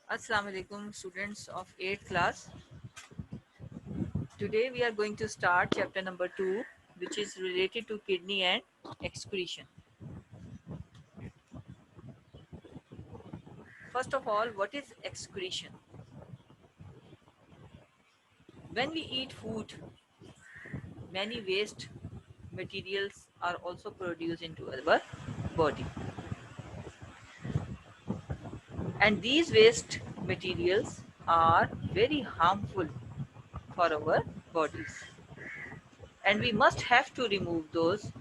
Assalamu alaikum, students of 8th class. Today we are going to start chapter number 2, which is related to kidney and excretion. First of all, what is excretion? When we eat food, many waste materials are also produced into our body. And these waste materials are very harmful for our bodies. And we must have to remove those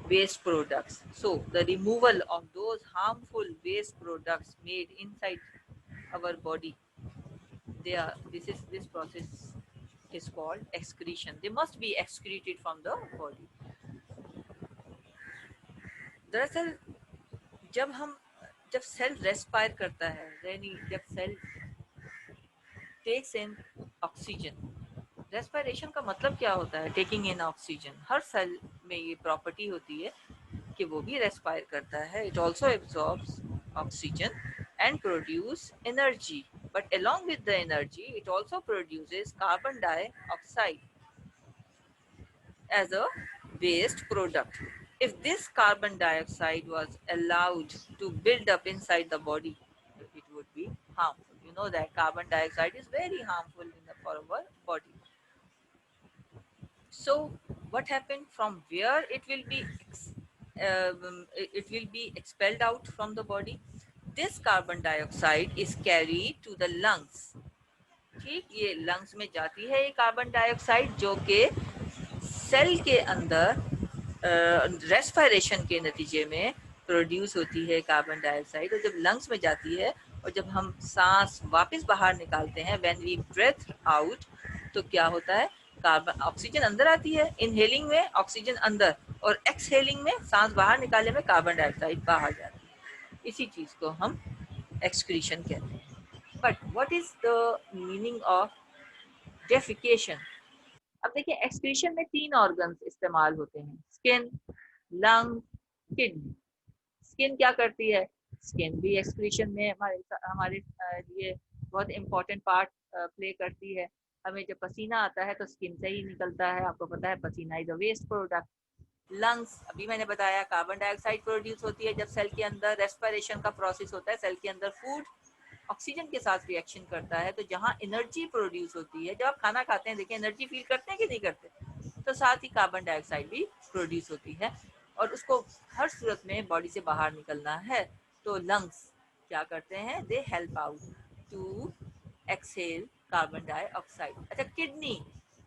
waste products. So the removal of those harmful waste products made inside our body, this process is called excretion. They must be excreted from the body. दरअसल जब हम जब cell respire करता है यानी जब cell takes in oxygen, respiration का मतलब क्या होता है? Taking in oxygen. हर सेल में ये प्रॉपर्टी होती है कि वो भी रेस्पायर करता है। It also absorbs oxygen and produce energy, but along with the energy it also produces carbon dioxide as a waste product. If this carbon dioxide was allowed to build up inside the body, it would be harmful. You know that carbon dioxide is very harmful for our body. So what happened? From where it will be it will be expelled out from the body? This carbon dioxide is carried to the lungs. ठीक, ये lungs में जाती है ये carbon dioxide, जो कि cell के अंदर रेस्पिरेशन के नतीजे में प्रोड्यूस होती है कार्बन डाइऑक्साइड, और जब लंग्स में जाती है और जब हम सांस वापस बाहर निकालते हैं, व्हेन वी ब्रेथ आउट, तो क्या होता है? कार्बन ऑक्सीजन अंदर आती है, इनहेलिंग में ऑक्सीजन अंदर और एक्सहेलिंग में सांस बाहर निकालने में कार्बन डाइऑक्साइड बाहर जाती है। इसी चीज को हम एक्सक्रीशन कहते हैं। But what is the meaning of defecation? अब देखिए, एक्सक्रीशन में 3 ऑर्गन्स इस्तेमाल होते हैं: स्किन, लंग, किडनी। स्किन क्या करती है? स्किन भी एक्सक्रीशन में हमारे हमारे लिए बहुत इंपॉर्टेंट पार्ट प्ले करती है। हमें जब पसीना आता है तो स्किन से ही निकलता है, आपको पता है पसीना is a waste product. Lungs, अभी मैंने बताया, कार्बन डाइऑक्साइड प्रोड्यूस होती है जब सेल के अंदर रेस्पिरेशन का प्रोसेस होता है, सेल के अंदर फूड ऑक्सीजन के साथ रिएक्शन करता है, तो जहाँ एनर्जी प्रोड्यूस होती है, जब आप खाना खाते हैं, देखिए एनर्जी फील करते हैं कि नहीं करते, तो साथ ही कार्बन डाइऑक्साइड भी प्रोड्यूस होती है और उसको हर सूरत में बॉडी से बाहर निकलना है। तो लंग्स क्या करते हैं? They help out to exhale carbon dioxide. अच्छा, किडनी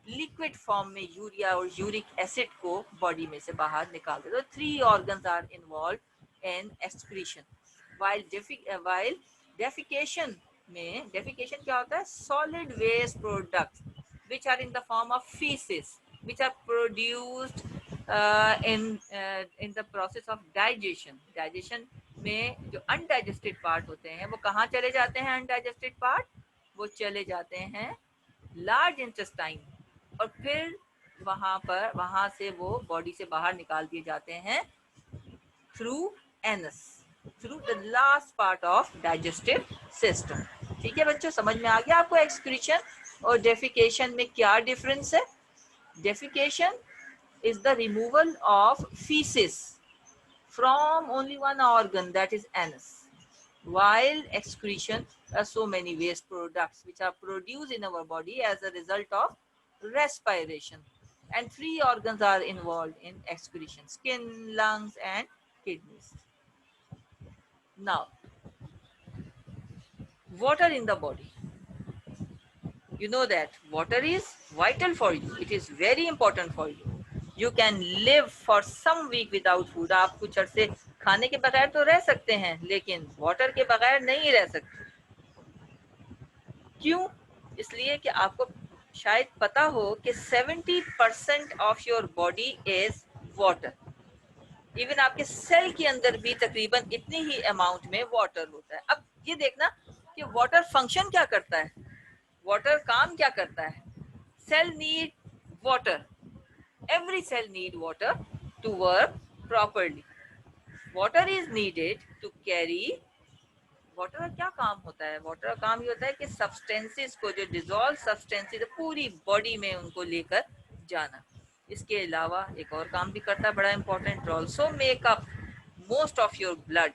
लिक्विड फॉर्म में यूरिया और यूरिक एसिड को बॉडी में से बाहर निकाल देते। तो 3 organs are involved in excretion. While defecation में, डेफिकेशन क्या होता है? Solid waste products which are in the form of feces, which are produced in the process of digestion. Digestion में जो undigested part होते हैं वो कहाँ चले जाते हैं? undigested part वो चले जाते हैं लार्ज इंटेस्टाइन, और फिर वहां से वो बॉडी से बाहर निकाल दिए जाते हैं through anus, through the last part of digestive system. ठीक है बच्चों, समझ में आ गया आपको एक्सक्रीशन और डेफिकेशन में क्या डिफरेंस है? Defecation is the removal of feces from only one organ, that is anus, while excretion are so many waste products which are produced in our body as a result of respiration, and 3 organs are involved in excretion: skin, lungs and kidneys. Now, water in the body, you know that water is vital for you, it is very important for you. You can live for some week without food. आप कुछ अरसे खाने के बगैर तो रह सकते हैं, लेकिन वाटर के बगैर नहीं रह सकते। क्यों? इसलिए कि आपको शायद पता हो कि 70% of your body is water. Even आपके सेल के अंदर भी तकरीबन इतनी ही अमाउंट में वाटर होता है। अब ये देखना कि वाटर फंक्शन क्या करता है, वाटर काम क्या करता है। Cell need water, every cell need water to work properly. Water is needed to carry water का क्या काम होता है? वाटर का काम ये होता है कि सब्सटेंसेस को, जो डिजोल्व सब्सटेंसेस पूरी बॉडी में उनको लेकर जाना। इसके अलावा एक और काम भी करता है बड़ा important, also make up most of your blood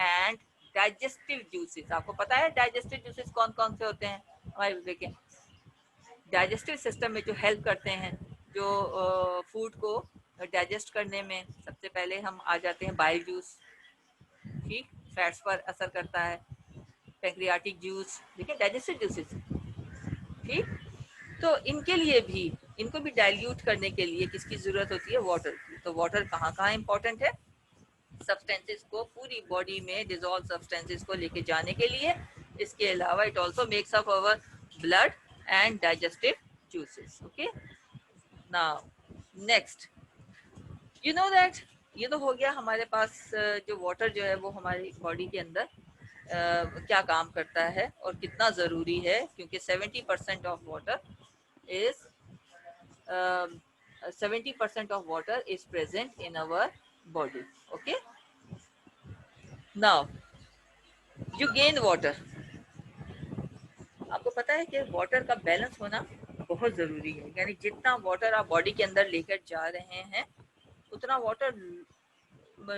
and digestive juices. आपको पता है डाइजेस्टिव जूसेस कौन कौन से होते हैं? हमारे देखें डाइजेस्टिव सिस्टम में जो हेल्प करते हैं, जो फूड को डाइजेस्ट करने में, सबसे पहले हम आ जाते हैं बाइल जूस, ठीक, फैट्स पर असर करता है। पैंक्रियाटिक जूस, देखिए डाइजेस्टिव जूसेस, ठीक। तो इनके लिए भी, इनको भी डाइल्यूट करने के लिए किसकी जरूरत होती है? वाटर की। तो वाटर कहाँ कहाँ इंपॉर्टेंट है? सब्सटेंसेस को पूरी बॉडी में, डिजोल्व सब्सटेंसेस को लेके जाने के लिए। इसके अलावा it also makes up our blood and digestive juices. Okay, now next, you know that, ये तो हो गया हमारे पास जो वाटर जो है वो हमारी बॉडी के अंदर क्या काम करता है और कितना ज़रूरी है, क्योंकि 70% of water is 70% of water is present in our body. Okay, now you gain water. आपको पता है कि वाटर का बैलेंस होना बहुत ज़रूरी है, यानी जितना वाटर आप बॉडी के अंदर लेकर जा रहे हैं उतना वाटर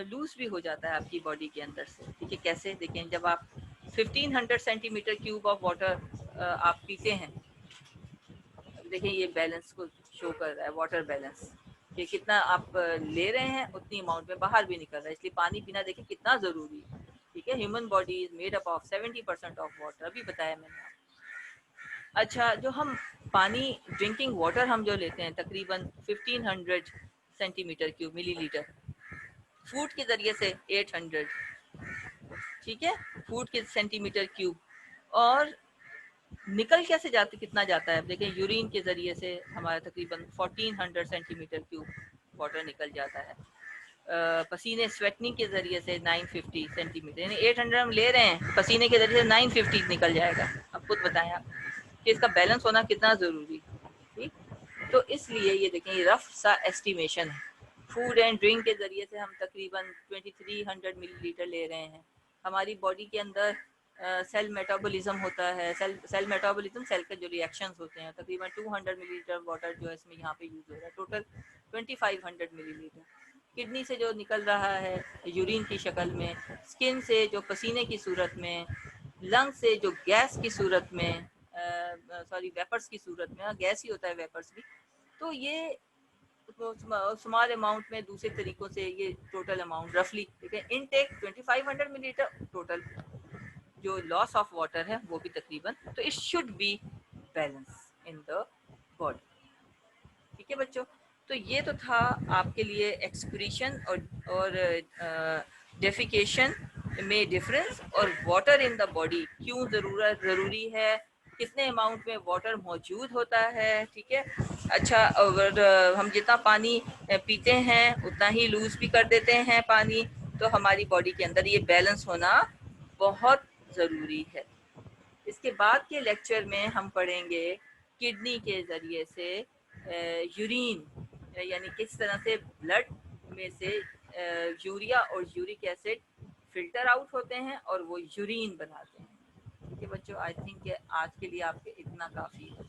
लूज भी हो जाता है आपकी बॉडी के अंदर से। ठीक है, कैसे? देखें, जब आप 1500 सेंटीमीटर क्यूब ऑफ वाटर आप पीते हैं, देखिए ये बैलेंस को शो कर रहा है, वाटर बैलेंस, कि कितना आप ले रहे हैं उतनी अमाउंट में बाहर भी निकल रहा है। इसलिए पानी पीना देखिए कितना ज़रूरी है। ठीक है, human body is made up of 70% of water, अभी बताया मैंने। अच्छा, जो हम पानी, ड्रिंकिंग वाटर हम जो लेते हैं तकरीबन 1500 सेंटीमीटर क्यूब मिलीलीटर, फूड के ज़रिए से 800, ठीक है, फूड के सेंटीमीटर क्यूब। और निकल कैसे जाते, कितना जाता है? देखिए यूरिन के ज़रिए से हमारा तकरीबन 1400 सेंटीमीटर क्यूब वाटर निकल जाता है। पसीने, स्वेटनिंग के ज़रिए से 950 सेंटीमीटर, यानी 800 हम ले रहे हैं, पसीने के ज़रिए से 950 निकल जाएगा। अब खुद बताएं आप कि इसका बैलेंस होना कितना ज़रूरी है। ठीक, तो इसलिए ये देखें, ये रफ सा एस्टिमेशन है। फूड एंड ड्रिंक के ज़रिए से हम तकरीबन 2300 मिलीलीटर ले रहे हैं। हमारी बॉडी के अंदर सेल मेटाबॉलिज्म होता है, सेल मेटाबॉलिज्म, सेल के जो रिएक्शंस होते हैं, तकरीबन 200 मिलीलीटर वाटर जो है इसमें यहाँ पे यूज़ हो रहा है, टोटल 2500 मिलीलीटर। किडनी से जो निकल रहा है यूरिन की शक्ल में, स्किन से जो पसीने की सूरत में, लंग से जो गैस की सूरत में, सॉरी वेपर्स की सूरत में, गैस ही होता है वेपर्स भी। तो ये स्मॉल अमाउंट में दूसरे तरीकों से ये टोटल अमाउंट रफली, ठीक है, इनटेक 2500 मिलीलीटर, टोटल जो लॉस ऑफ वाटर है वो भी तकरीबन, तो it should be balance in the body. ठीक है बच्चों, तो ये तो था आपके लिए एक्सक्रीशन और डेफिकेशन में डिफरेंस, और वाटर इन द बॉडी क्यों ज़रूरी है, कितने अमाउंट में वाटर मौजूद होता है। ठीक है, अच्छा, अगर हम जितना पानी पीते हैं उतना ही लूज भी कर देते हैं पानी, तो हमारी बॉडी के अंदर ये बैलेंस होना बहुत ज़रूरी है। इसके बाद के लेक्चर में हम पढ़ेंगे किडनी के ज़रिए से यूरिन, यानी किस तरह से ब्लड में से यूरिया और यूरिक एसिड फिल्टर आउट होते हैं और वो यूरिन बनाते हैं। ठीक है बच्चों, आई थिंक आज के लिए आपके इतना काफ़ी है।